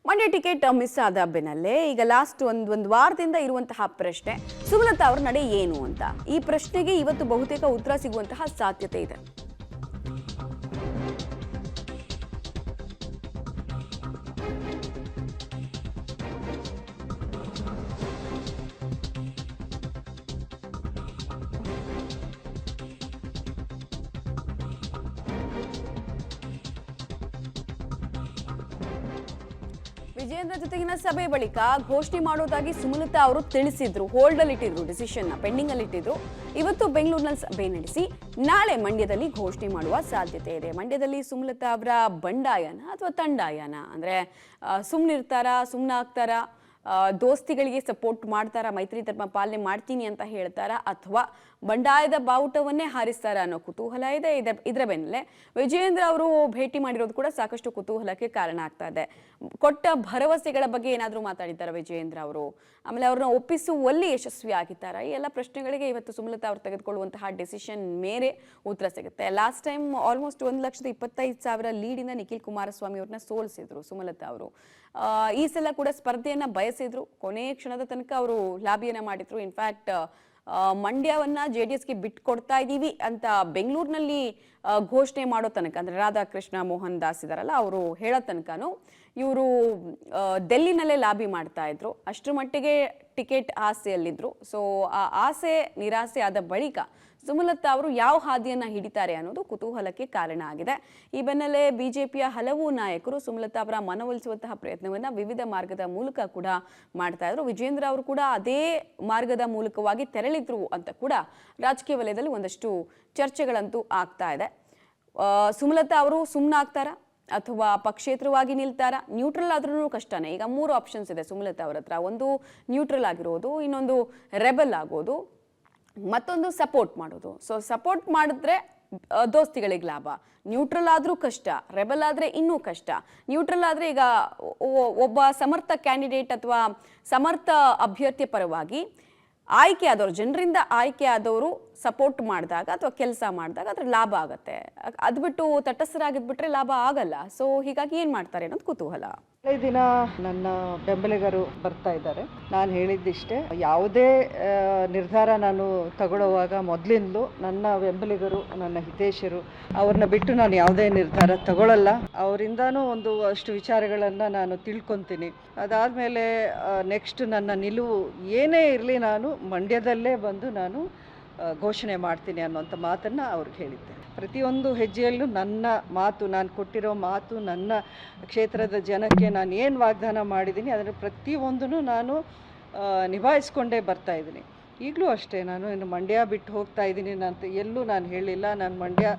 Mandya ticket miss ಆದ ಬೆನ್ನಲ್ಲೇ ಈಗ ಲಾಸ್ಟ್ ಒಂದು ವಾರದಿಂದ ಇರುವಂತಹ ಪ್ರಶ್ನೆ ಸುಮಲತಾ ಅವರ ನಡೆ ಏನು ಅಂತ. ಈ ಪ್ರಶ್ನೆಗೆ ಇವತ್ತು ಬಹುತೇಕ ಉತ್ತರ ಸಿಗುವಂತಹ ಸಾಧ್ಯತೆ ಇದೆ. ವಿಜೇಂದ್ರ ಜೊತೆಗಿನ ಸಭೆ ಬಳಿಕ ಘೋಷಣೆ ಮಾಡೋದಾಗಿ ಸುಮಲತಾ ಅವರು ತಿಳಿಸಿದ್ರು. ಹೋಲ್ಡ್ ಅಲ್ಲಿ ಇಟ್ಟಿದ್ರು, ಡಿಸಿಷನ್ ಪೆಂಡಿಂಗ್ ಅಲ್ಲಿ ಇಟ್ಟಿದ್ರು. ಇವತ್ತು ಬೆಂಗಳೂರಿನಲ್ಲಿ ಸಭೆ ನಡೆಸಿ ನಾಳೆ ಮಂಡ್ಯದಲ್ಲಿ ಘೋಷಣೆ ಮಾಡುವ ಸಾಧ್ಯತೆ ಇದೆ. ಮಂಡ್ಯದಲ್ಲಿ ಸುಮಲತಾ ಅವರ ಬಂಡಾಯನ ಅಥವಾ ತಂಡಾಯನ ಅಂದ್ರೆ ಸುಮ್ಮನಿರ್ತಾರಾ, ಸುಮ್ಮನಾಗ್ತಾರಾ, ದೋಸ್ತಿಗಳಿಗೆ ಸಪೋರ್ಟ್ ಮಾಡ್ತಾರಾ, ಮೈತ್ರಿ ಧರ್ಮ ಪಾಲನೆ ಮಾಡ್ತೀನಿ ಅಂತ ಹೇಳ್ತಾರಾ, ಅಥವಾ ಬಂಡಾಯದ ಬಾವುಟವನ್ನೇ ಹಾರಿಸ್ತಾರ ಅನ್ನೋ ಕುತೂಹಲ ಇದೆ. ಇದರ ಬೆನ್ನಲ್ಲೇ ವಿಜೇಂದ್ರ ಅವರು ಭೇಟಿ ಮಾಡಿರೋದು ಕೂಡ ಸಾಕಷ್ಟು ಕುತೂಹಲಕ್ಕೆ ಕಾರಣ ಆಗ್ತಾ ಇದೆ. ಕೊಟ್ಟ ಭರವಸೆಗಳ ಬಗ್ಗೆ ಏನಾದರೂ ಮಾತಾಡಿದ್ದಾರೆ ವಿಜೇಂದ್ರ ಅವರು, ಆಮೇಲೆ ಅವ್ರನ್ನ ಒಪ್ಪಿಸುವಲ್ಲಿ ಯಶಸ್ವಿ ಆಗಿದ್ದಾರಾ? ಈ ಎಲ್ಲ ಪ್ರಶ್ನೆಗಳಿಗೆ ಇವತ್ತು ಸುಮಲತಾ ಅವರು ತೆಗೆದುಕೊಳ್ಳುವಂತಹ ಡಿಸಿಷನ್ ಮೇರೆ ಉತ್ತರ ಸಿಗುತ್ತೆ. ಲಾಸ್ಟ್ ಟೈಮ್ ಆಲ್ಮೋಸ್ಟ್ 1,25,000 ಲೀಡಿಂದ ನಿಖಿಲ್ ಕುಮಾರಸ್ವಾಮಿ ಅವ್ರನ್ನ ಸೋಲಿಸಿದ್ರು ಸುಮಲತಾ ಅವರು. ಈ ಸಲ ಕೂಡ ಸ್ಪರ್ಧೆಯನ್ನ ಬಯಸಿದ್ರು. ಕೊನೆಯ ಕ್ಷಣದ ತನಕ ಅವರು ಲಾಬಿಯನ್ನ ಮಾಡಿದ್ರು. ಇನ್ಫ್ಯಾಕ್ಟ್ ಮಂಡ್ಯವನ್ನ JDSಗೆ ಬಿಟ್ಟು ಕೊಡ್ತಾ ಇದೀವಿ ಅಂತ ಬೆಂಗಳೂರಿನಲ್ಲಿ ಘೋಷಣೆ ಮಾಡೋ ತನಕ, ಅಂದ್ರೆ ರಾಧಾಕೃಷ್ಣ ಮೋಹನ್ ದಾಸ್ ಇದಾರಲ್ಲ, ಅವರು ಹೇಳೋ ತನಕನೂ ಇವರು ಡೆಲ್ಲಿನಲ್ಲೇ ಲಾಬಿ ಮಾಡ್ತಾ ಇದ್ರು. ಅಷ್ಟರ ಮಟ್ಟಿಗೆ ಟಿಕೆಟ್ ಆಸೆಯಲ್ಲಿದ್ರು. ಸೊ ಆ ಆಸೆ ನಿರಾಸೆ ಆದ ಬಳಿಕ ಸುಮಲತಾ ಅವರು ಯಾವ ಹಾದಿಯನ್ನ ಹಿಡಿತಾರೆ ಅನ್ನೋದು ಕುತೂಹಲಕ್ಕೆ ಕಾರಣ ಆಗಿದೆ. ಈ ಬೆನ್ನಲ್ಲೇ ಬಿಜೆಪಿಯ ಹಲವು ನಾಯಕರು ಸುಮಲತಾ ಅವರ ಮನವೊಲಿಸುವಂತಹ ಪ್ರಯತ್ನವನ್ನ ವಿವಿಧ ಮಾರ್ಗದ ಮೂಲಕ ಕೂಡ ಮಾಡ್ತಾ ಇದ್ರು. ವಿಜೇಂದ್ರ ಅವರು ಕೂಡ ಅದೇ ಮಾರ್ಗದ ಮೂಲಕವಾಗಿ ತೆರಳಿದ್ರು ಅಂತ ಕೂಡ ರಾಜಕೀಯ ವಲಯದಲ್ಲಿ ಒಂದಷ್ಟು ಚರ್ಚೆಗಳಂತೂ ಆಗ್ತಾ ಇದೆ. ಸುಮಲತಾ ಅವರು ಸುಮ್ಮನಾಗ್ತಾರಾ ಅಥವಾ ಪಕ್ಷೇತರವಾಗಿ ನಿಲ್ತಾರಾ? ನ್ಯೂಟ್ರಲ್ ಆದ್ರೂ ಕಷ್ಟನೇ. ಈಗ 3 ಆಪ್ಷನ್ಸ್ ಇದೆ ಸುಮಲತಾ ಅವರ ಹತ್ರ. ಒಂದು ನ್ಯೂಟ್ರಲ್ ಆಗಿರೋದು, ಇನ್ನೊಂದು ರೆಬಲ್ ಆಗೋದು, ಮತ್ತೊಂದು ಸಪೋರ್ಟ್ ಮಾಡೋದು. ಸೊ ಸಪೋರ್ಟ್ ಮಾಡಿದ್ರೆ ದೋಸ್ತಿಗಳಿಗೆ ಲಾಭ, ನ್ಯೂಟ್ರಲ್ ಆದ್ರೂ ಕಷ್ಟ, ರೆಬಲ್ ಆದ್ರೆ ಇನ್ನೂ ಕಷ್ಟ. ನ್ಯೂಟ್ರಲ್ ಆದ್ರೆ ಈಗ ಒಬ್ಬ ಸಮರ್ಥ ಕ್ಯಾಂಡಿಡೇಟ್ ಅಥವಾ ಸಮರ್ಥ ಅಭ್ಯರ್ಥಿಯ ಪರವಾಗಿ ಆಯ್ಕೆ ಆದವರು, ಜನರಿಂದ ಆಯ್ಕೆ ಆದವರು ಸಪೋರ್ಟ್ ಮಾಡಿದಾಗ ಅಥವಾ ಕೆಲಸ ಮಾಡಿದಾಗ ಅದ್ರ ಲಾಭ ಆಗತ್ತೆ. ಅದು ಬಿಟ್ಟು ತಟಸ್ಥರಾಗಿದ್ಬಿಟ್ರೆ ಲಾಭ ಆಗಲ್ಲ. ಸೊ ಹೀಗಾಗಿ ಏನ್ ಮಾಡ್ತಾರೆ ಅನ್ನೋದು ಕುತೂಹಲ. ದಿನ ನನ್ನ ಬೆಂಬಲಿಗರು ಬರ್ತಾ ಇದ್ದಾರೆ. ನಾನು ಹೇಳಿದ್ದಿಷ್ಟೇ, ಯಾವುದೇ ನಿರ್ಧಾರ ನಾನು ತಗೊಳ್ಳುವಾಗ ಮೊದಲಿಂದಲೂ ನನ್ನ ಬೆಂಬಲಿಗರು, ನನ್ನ ಹಿತೈಷಿರು, ಅವ್ರನ್ನ ಬಿಟ್ಟು ನಾನು ಯಾವುದೇ ನಿರ್ಧಾರ ತಗೊಳ್ಳಲ್ಲ. ಅವರಿಂದನೂ ಒಂದು ಅಷ್ಟು ವಿಚಾರಗಳನ್ನು ನಾನು ತಿಳ್ಕೊತೀನಿ. ಅದಾದಮೇಲೆ ನೆಕ್ಸ್ಟ್ ನನ್ನ ನಿಲುವು ಏನೇ ಇರಲಿ, ನಾನು ಮಂಡ್ಯದಲ್ಲೇ ಬಂದು ನಾನು ಘೋಷಣೆ ಮಾಡ್ತೀನಿ ಅನ್ನೋಂಥ ಮಾತನ್ನು ಅವ್ರಿಗೆ ಹೇಳಿದ್ದೆ. ಪ್ರತಿಯೊಂದು ಹೆಜ್ಜೆಯಲ್ಲೂ ನನ್ನ ಮಾತು, ನಾನು ಕೊಟ್ಟಿರೋ ಮಾತು, ನನ್ನ ಕ್ಷೇತ್ರದ ಜನಕ್ಕೆ ನಾನು ಏನು ವಾಗ್ದಾನ ಮಾಡಿದ್ದೀನಿ ಅದನ್ನು ಪ್ರತಿಯೊಂದನ್ನು ನಾನು ನಿಭಾಯಿಸ್ಕೊಂಡೇ ಬರ್ತಾಯಿದ್ದೀನಿ. ಈಗಲೂ ಅಷ್ಟೇ, ನಾನು ಇನ್ನು ಮಂಡ್ಯ ಬಿಟ್ಟು ಹೋಗ್ತಾ ಇದ್ದೀನಿ ಅಂತ ಎಲ್ಲೂ ನಾನು ಹೇಳಿಲ್ಲ. ನಾನು ಮಂಡ್ಯ,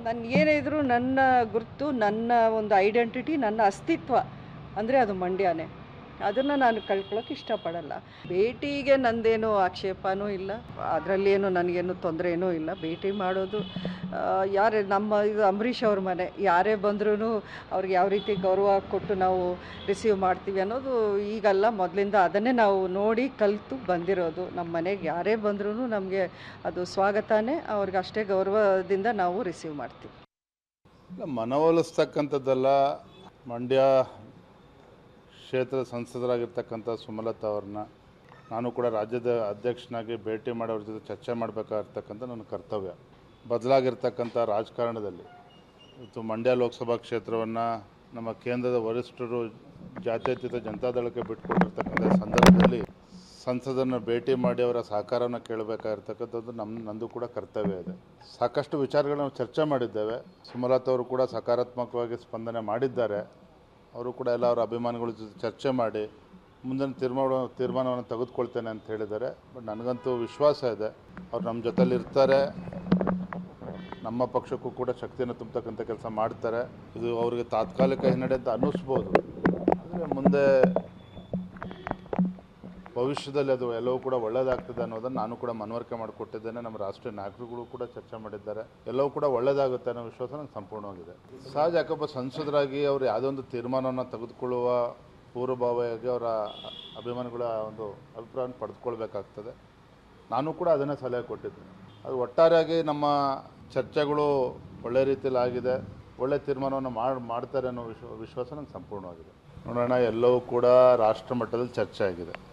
ನಾನು ಏನೇ ಇದ್ದರೂ ನನ್ನ ಗುರುತು, ನನ್ನ ಒಂದು ಐಡೆಂಟಿಟಿ, ನನ್ನ ಅಸ್ತಿತ್ವ ಅಂದರೆ ಅದು ಮಂಡ್ಯನೇ. ಅದನ್ನು ನಾನು ಕಳ್ಕೊಳ್ಳೋಕೆ ಇಷ್ಟಪಡಲ್ಲ. ಭೇಟಿಗೆ ನಂದೇನು ಆಕ್ಷೇಪನೂ ಇಲ್ಲ, ಅದರಲ್ಲೇನು ನನಗೇನು ತೊಂದರೆನೂ ಇಲ್ಲ. ಭೇಟಿ ಮಾಡೋದು ಯಾರೇ, ನಮ್ಮ ಇದು ಅಂಬರೀಷ್ ಅವ್ರ ಮನೆ, ಯಾರೇ ಬಂದ್ರೂ ಅವ್ರಿಗೆ ಯಾವ ರೀತಿ ಗೌರವ ಕೊಟ್ಟು ನಾವು ರಿಸೀವ್ ಮಾಡ್ತೀವಿ ಅನ್ನೋದು ಈಗಲ್ಲ, ಮೊದಲಿಂದ ಅದನ್ನೇ ನಾವು ನೋಡಿ ಕಲಿತು ಬಂದಿರೋದು. ನಮ್ಮ ಮನೆಗೆ ಯಾರೇ ಬಂದ್ರೂ ನಮಗೆ ಅದು ಸ್ವಾಗತನೇ, ಅವ್ರಿಗೆ ಅಷ್ಟೇ ಗೌರವದಿಂದ ನಾವು ರಿಸೀವ್ ಮಾಡ್ತೀವಿ. ಮನವೊಲಿಸ್ತಕ್ಕಂಥದ್ದೆಲ್ಲ. ಮಂಡ್ಯ ಕ್ಷೇತ್ರದ ಸಂಸದರಾಗಿರ್ತಕ್ಕಂಥ ಸುಮಲತಾ ಅವ್ರನ್ನ ನಾನು ಕೂಡ ರಾಜ್ಯದ ಅಧ್ಯಕ್ಷನಾಗಿ ಭೇಟಿ ಮಾಡೋರ ಜೊತೆ ಚರ್ಚೆ ಮಾಡಬೇಕಾಗಿರ್ತಕ್ಕಂಥ ನನ್ನ ಕರ್ತವ್ಯ. ಬದಲಾಗಿರ್ತಕ್ಕಂಥ ರಾಜಕಾರಣದಲ್ಲಿ ಇವತ್ತು ಮಂಡ್ಯ ಲೋಕಸಭಾ ಕ್ಷೇತ್ರವನ್ನು ನಮ್ಮ ಕೇಂದ್ರದ ವರಿಷ್ಠರು ಜಾತ್ಯತೀತ ಜನತಾದಳಕ್ಕೆ ಬಿಟ್ಟುಕೊಟ್ಟಿರ್ತಕ್ಕಂಥ ಸಂದರ್ಭದಲ್ಲಿ ಸಂಸದರನ್ನು ಭೇಟಿ ಮಾಡಿ ಅವರ ಸಹಕಾರವನ್ನು ಕೇಳಬೇಕಾಗಿರ್ತಕ್ಕಂಥದ್ದು ನಂದು ಕೂಡ ಕರ್ತವ್ಯ ಇದೆ. ಸಾಕಷ್ಟು ವಿಚಾರಗಳನ್ನು ಚರ್ಚೆ ಮಾಡಿದ್ದೇವೆ. ಸುಮಲತಾ ಅವರು ಕೂಡ ಸಕಾರಾತ್ಮಕವಾಗಿ ಸ್ಪಂದನೆ ಮಾಡಿದ್ದಾರೆ. ಅವರು ಕೂಡ ಎಲ್ಲ ಅವರ ಅಭಿಮಾನಿಗಳ ಜೊತೆ ಚರ್ಚೆ ಮಾಡಿ ಮುಂದಿನ ತೀರ್ಮಾನವನ್ನು ತೆಗೆದುಕೊಳ್ತೇನೆ ಅಂತ ಹೇಳಿದ್ದಾರೆ. ಬಟ್ ನನಗಂತೂ ವಿಶ್ವಾಸ ಇದೆ, ಅವ್ರು ನಮ್ಮ ಜೊತೆಲಿ ಇರ್ತಾರೆ, ನಮ್ಮ ಪಕ್ಷಕ್ಕೂ ಕೂಡ ಶಕ್ತಿಯನ್ನು ತುಂಬತಕ್ಕಂಥ ಕೆಲಸ ಮಾಡ್ತಾರೆ. ಇದು ಅವರಿಗೆ ತಾತ್ಕಾಲಿಕ ಹಿನ್ನಡೆ ಅಂತ ಅನ್ನಿಸ್ಬೋದು, ಆದರೆ ಮುಂದೆ ಭವಿಷ್ಯದಲ್ಲಿ ಅದು ಎಲ್ಲವೂ ಕೂಡ ಒಳ್ಳೆಯದಾಗ್ತದೆ ಅನ್ನೋದನ್ನು ನಾನು ಕೂಡ ಮನವರಿಕೆ ಮಾಡಿಕೊಟ್ಟಿದ್ದೇನೆ. ನಮ್ಮ ರಾಷ್ಟ್ರೀಯ ನಾಯಕರುಗಳು ಕೂಡ ಚರ್ಚೆ ಮಾಡಿದ್ದಾರೆ. ಎಲ್ಲವೂ ಕೂಡ ಒಳ್ಳೆಯದಾಗುತ್ತೆ ಅನ್ನೋ ವಿಶ್ವಾಸ ನನಗೆ ಸಂಪೂರ್ಣವಾಗಿದೆ. ಸಹಜ, ಯಾಕಪ್ಪ ಸಂಸದರಾಗಿ ಅವರು ಯಾವುದೋ ಒಂದು ತೀರ್ಮಾನವನ್ನು ತೆಗೆದುಕೊಳ್ಳುವ ಪೂರ್ವಭಾವಿಯಾಗಿ ಅವರ ಅಭಿಮಾನಿಗಳ ಒಂದು ಅಭಿಪ್ರಾಯವನ್ನು ಪಡೆದುಕೊಳ್ಬೇಕಾಗ್ತದೆ. ನಾನು ಕೂಡ ಅದನ್ನೇ ಸಲಹೆ ಕೊಟ್ಟಿದ್ದೇನೆ. ಅದು ಒಟ್ಟಾರೆಯಾಗಿ ನಮ್ಮ ಚರ್ಚೆಗಳು ಒಳ್ಳೆ ರೀತಿಯಲ್ಲಿ ಆಗಿದೆ, ಒಳ್ಳೆ ತೀರ್ಮಾನವನ್ನು ಮಾಡ್ತಾರೆ ಅನ್ನೋ ವಿಶ್ವಾಸ ನನಗೆ ಸಂಪೂರ್ಣವಾಗಿದೆ. ನೋಡೋಣ, ಎಲ್ಲವೂ ಕೂಡ ರಾಷ್ಟ್ರ ಮಟ್ಟದಲ್ಲಿ ಚರ್ಚೆ ಆಗಿದೆ.